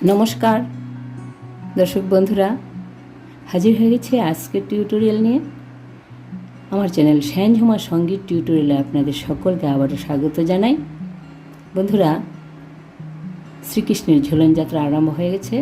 নমস্কার দর্শক বন্ধুরা, হাজির হয়ে গেছে আজকের টিউটোরিয়াল নিয়ে। আমার চ্যানেল শ্যানঝুমা সঙ্গীত টিউটোরিয়ালে আপনাদের সকলকে আবারও স্বাগত জানাই। বন্ধুরা, শ্রীকৃষ্ণের ঝুলন যাত্রা আরম্ভ হয়ে গেছে,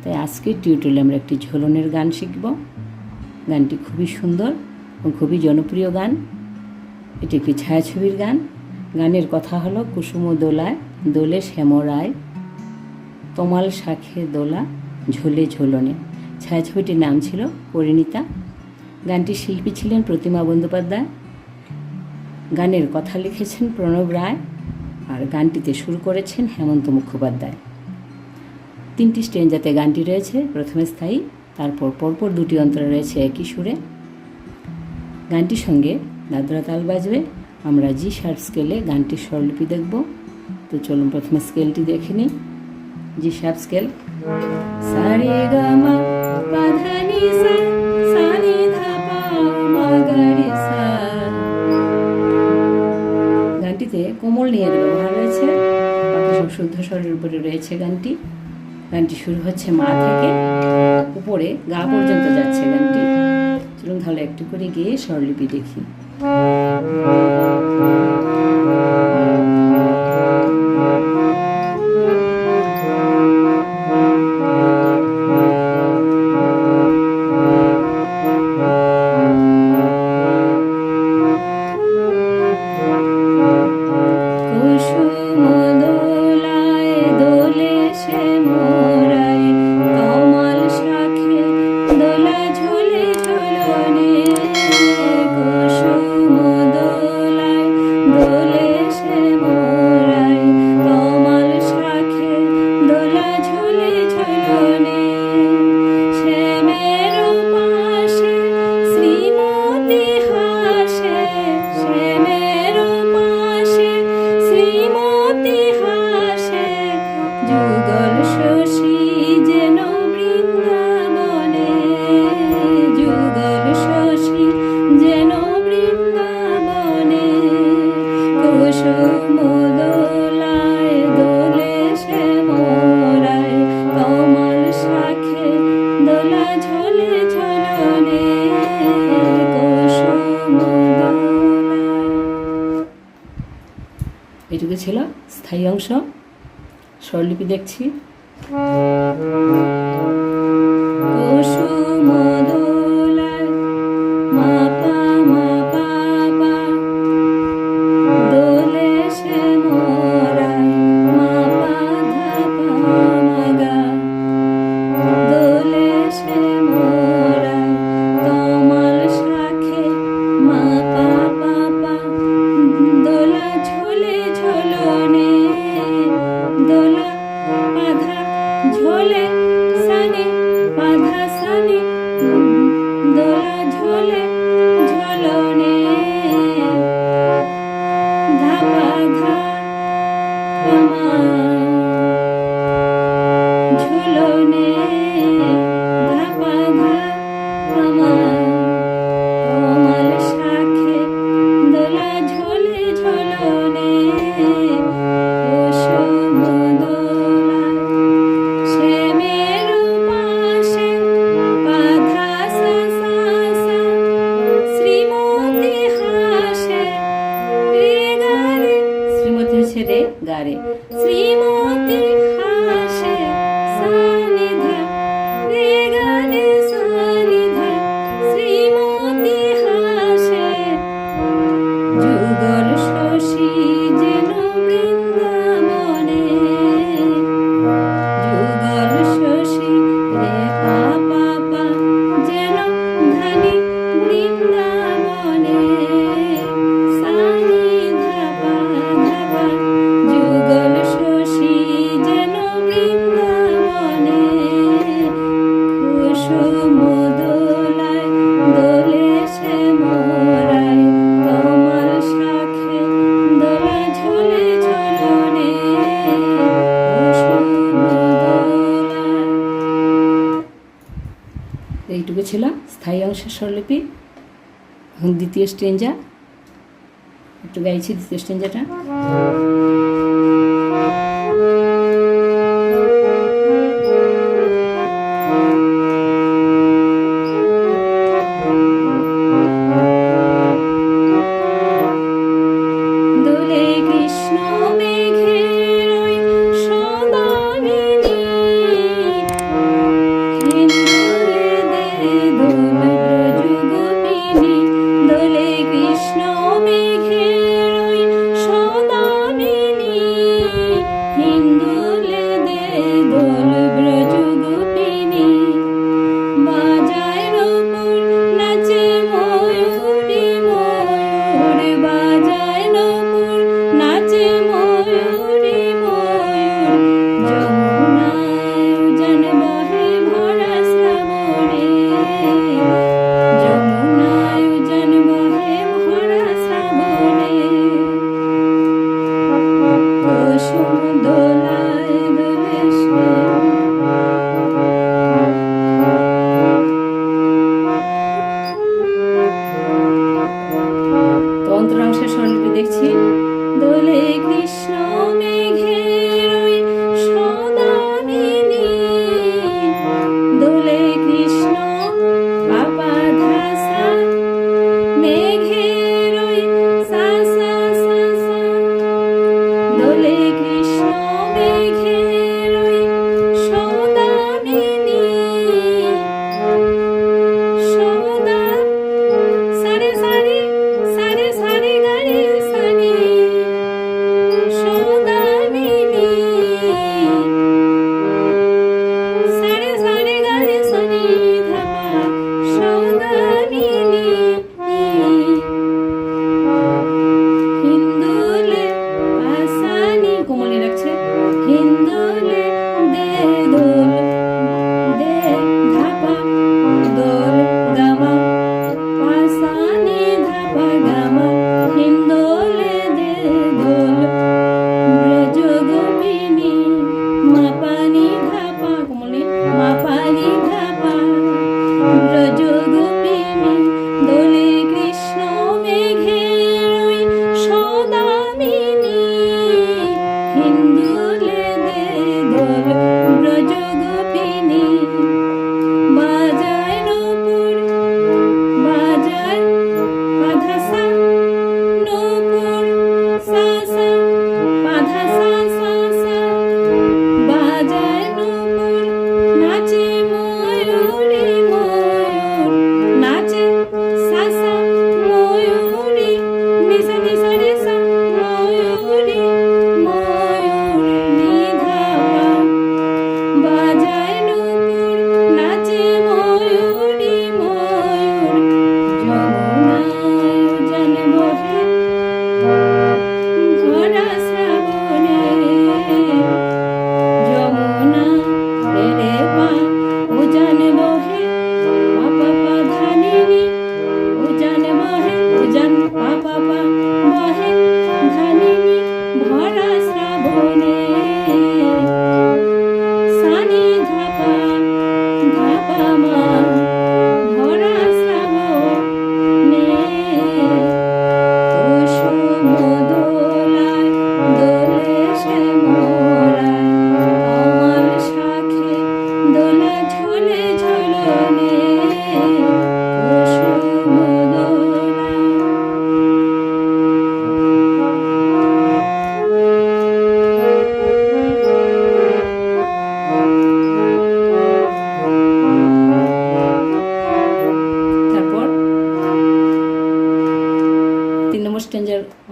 তাই আজকের টিউটোরিয়ালে আমরা একটি ঝুলনের গান শিখব। গানটি খুবই সুন্দর এবং খুবই জনপ্রিয় গান। এটি একটি ছায়াছবির গান। গানের কথা হলো, কুসুম দোলায় দোলে শ্যামরায়, তমাল শাখে দোলা ঝোলে ঝোলনে। ছায়াছবিটির নাম ছিল পরিণীতা। গানটির শিল্পী ছিলেন প্রতিমা বন্দ্যোপাধ্যায়। গানের কথা লিখেছেন প্রণব রায়, আর গানটিতে সুর করেছেন হেমন্ত মুখোপাধ্যায়। 3টি স্ট্রেঞ্জাতে গানটি রয়েছে, প্রথমে স্থায়ী, তারপর পরপর 2টি অন্তরে রয়েছে একই সুরে। গানটির সঙ্গে দাদরা তাল বাজবে। আমরা জি শার্প স্কেলে গানটির স্বরলিপি দেখব। তো চলুন প্রথমে স্কেলটি দেখে নিই। জি শার্প স্কেল, সারে গা মা পা ধা নি সা, সা নি ধা পা মা গা রে সা। গানটিতে কোমল নিয়ের ব্যবহার রয়েছে, বাকি সব শুদ্ধ স্বরের উপরে রয়েছে গানটি। গানটি শুরু হচ্ছে মা থেকে, উপরে গা পর্যন্ত যাচ্ছে গানটি। চলুন তাহলে একটু করে গিয়ে স্বরলিপি দেখি। এটুকু ছিল স্থায়ী অংশ। স্বরলিপি দেখছি। কুসুম দোলায় মা পা মা পা পা, দোলে শ্যামরায় মা পা ধা পা মা গা, দোলে শ্যামরায় তমাল শাখে মা পা পা পা, দোলা ঝোলে ঝোলনে, দোলা পাধা ঝোলে সানে, পাধা সানে, দোলা ঝোলে ঝোলনে, ধাপা ধা পমা ঝোলনে, ধাপা ধা পমা, তমাল শাখে দোলা ঝোলে ঝোলনে, কুসুম দোলায় শ্যামের পাশে, পাধা সা সা সা, শ্রীমতী হাসে রে গা রে, শ্রীমতী হচ্ছে রে গা রে, শ্রীমতী হাসে সা নি ধা রে গা রে সা নি ধা, শ্রীমতী হাসে যুগল শশী যেন বৃন্দাবনে, যুগল শশী রে পা পা পা, যেন ধানি বৃন্দাবনে, সা নি ধা পা ধা পা, যুগল শশী যেন বৃন্দাবনে, কুসুম দোলায় দোলে শ্যামরায়, তমাল শাখে দোলা ঝোলে ঝোলনে, কুসুম দোলায়। এইটুকু ছিল স্থায়ী অংশের স্বরলিপি। এখন দ্বিতীয় স্ট্রেঞ্জা একটু গাইছি। দ্বিতীয় স্ট্রেঞ্জাটা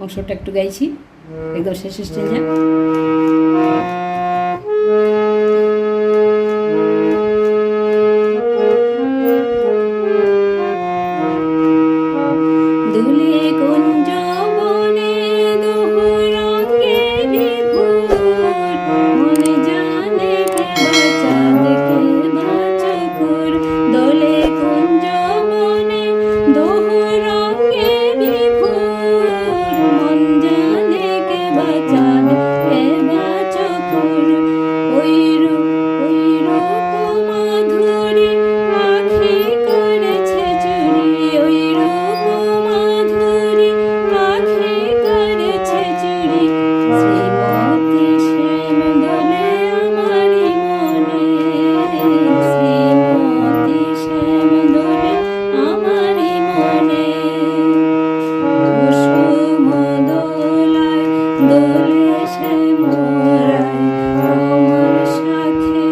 অংশটা একটু গাইছি, একদম শেষ স্টেঞ্জা। দুলে কুঞ্জ বনে দোহ রঙে বিভোর, মনে জানে কে বাঁচাদ কে বাঁচকুর। দোলে কুঞ্জ বনে দোহ রঙে বিভোর, মন জানে কে বাঁচাদ কে বাঁচকুর। ওই রূপ মাধুরী আঁখি করেছে চুরি, ওই রূপ মাধুরী আঁখি করেছে চুরি। শ্রীমতী শ্যাম দোলে আমারি মনে, শ্রীমতী শ্যাম দোলে আমারি মনে। কুসুম দোলায় দোলে শ্যামরায়, কমল শাখে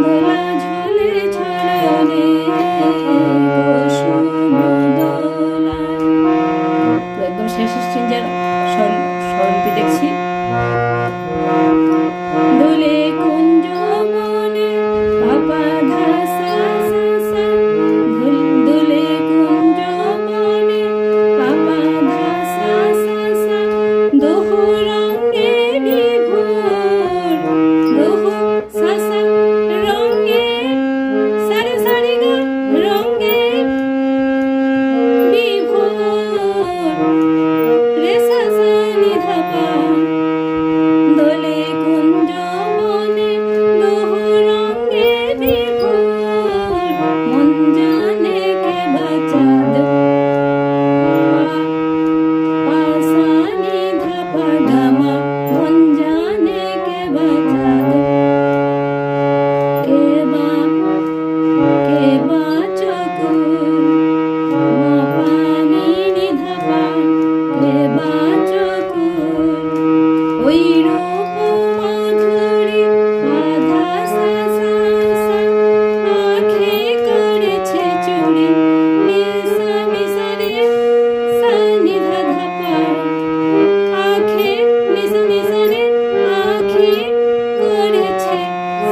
দোলা ঝুলে ঝুলনে। কুসুম দোলায়, তো একদম শেষ স্টেঞ্জার স্বরলিপি দেখছি। দোলে কুঞ্জ বনে পাপা ধা সা সা সা, দোলে কুঞ্জ বনে পাপা ধা সা সা সা। দোহ রঙে বিভোর, দোহ সা সা রঙে, সারে সারে গা রঙে বিভোর, রে সা সা নি ধা পা। দোলে কুঞ্জ বনে দোহ রঙে বিভোর, মন জানে কে বাঁচাদ পা সা নি ধা পা ধা মা। মন জানে কে বাঁচাদ কে বাঁচকুর। মা পা নি নি ধা পা কে বাঁচকুর। ওই রূপ মাধুরী আধা সা সা সা, আঁখি করেছে চুরি। নি সা নি সা রে সা নি ধা ধা পা। আঁখি নি সা রে, আঁখি করেছে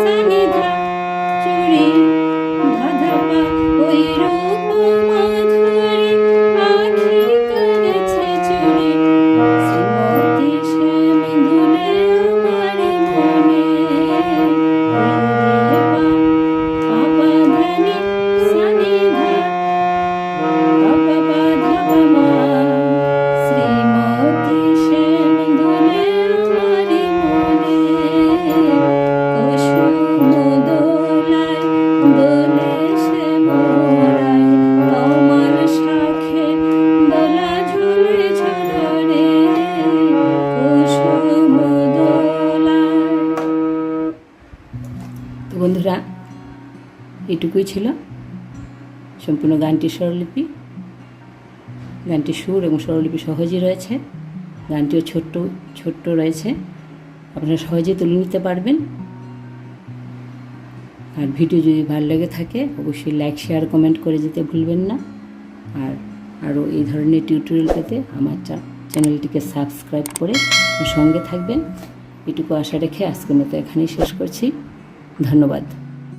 সা নি ধা চুরি ধা ধা পা। ওই রূপ মাধুরী আঁখি করেছে চুরি। শ্রীমতী শ্যাম দোলে আমারি মনে। রে পা পাপা ধা নি সা নি ধা পাপা পা ধা পা মা। শ্রীমতী শ্যাম দোলে আমারি মনে। কুসুম দোলায় দোলে শ্যামরায়, কমল শাখে দোলা ঝুলে ঝুলনে। কুসুম দোলায়। তো বন্ধুরা, এটুকুই ছিল সম্পূর্ণ গানটির স্বরলিপি। গানটির সুর এবং স্বরলিপি সহজই রয়েছে, গানটিও ছোট্ট রয়েছে, আপনারা সহজেই তুলে নিতে পারবেন। আর ভিডিও যদি ভালো লেগে থাকে অবশ্যই লাইক শেয়ার কমেন্ট করে যেতে ভুলবেন না। আর আরও এই ধরনের টিউটোরিয়াল পেতে আমার চ্যানেলটিকে সাবস্ক্রাইব করে সঙ্গে থাকবেন। এটুকু আশা রেখে আজকের মতো এখানেই শেষ করছি। ধন্যবাদ।